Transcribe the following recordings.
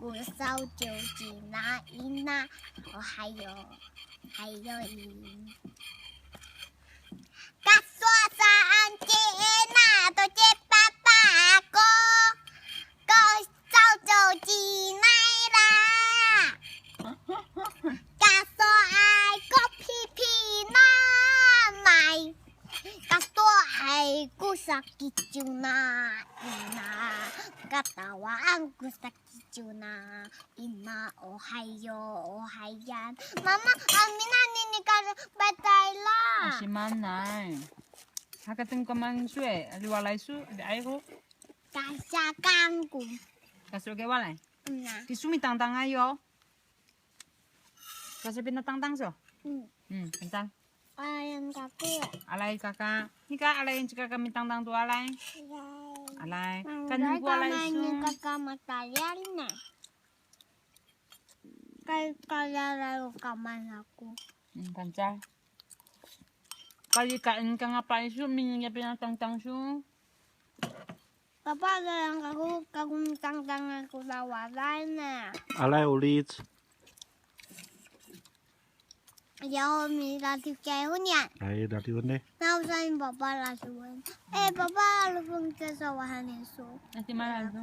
鼓扫九级那一那，哦还有一。嘎说三姐那都结爸爸哥，哥扫九级来啦。嘎说爱个屁屁那来，嘎说爱个啥吉就那那，嘎达瓦安个啥吉就那那，哦还呀，妈妈阿米娜你干什拜拜啦？是蛮难。他等个蛮水，你话来书，你爱好。嘎下干股。他说给我来。呐。你书咪当当啊哟。他说变得当当是。简单。yang kakak. Alay kakak. Nika alay yung kakak mi tang tu alay. Alay. Kanang ko alay su. Kakak material na. Kaya lalo kaman ako. Kanca. Kali kain ka nga pa isu, minigyan pinatang-tang su. Papa lang ako kagumtang-tang ako sa walay na. Alay ulit. Giờ mình là thịt chè hôn nhỉ? Đấy, đặt đi vấn đề. Nào sao papa là số vấn? Ê papa là phương chơi sao mà hành hình số? Nanti malah tu.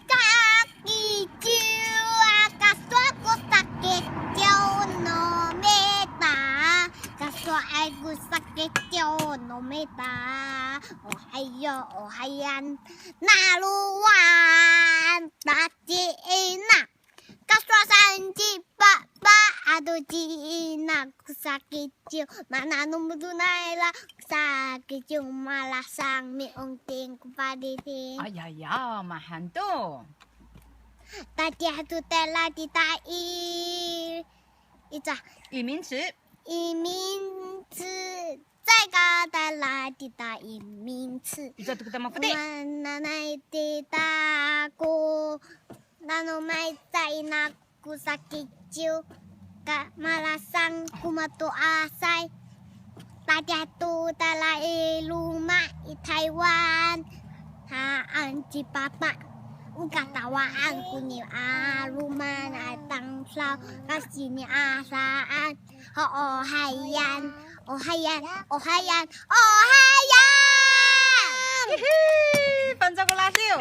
Kaki chiu kaswa ko sakit chiu no meta. Kaswa ai ko sakit chiu no meta. Oh hayan naluan tati na. Kaswa sanji papa ado na sakit chiu mana numbu na la sakit chiu malah sang mi ongting ku paditing. Ayaya, mahan tu. Tadi tu telah ditai一名词。一名词，这个telah ditai 名词。Itu kita mau petik. Mana tidak aku, nano mai tak aku sakit jiu, kak malah sang kumatu asai. Tadi tu telah rumah di Taiwan, ha anji papa. Katawaan ko ni rumah na tangslaw kasi ni asaan. Hayan. Hihi, panca ko lasio.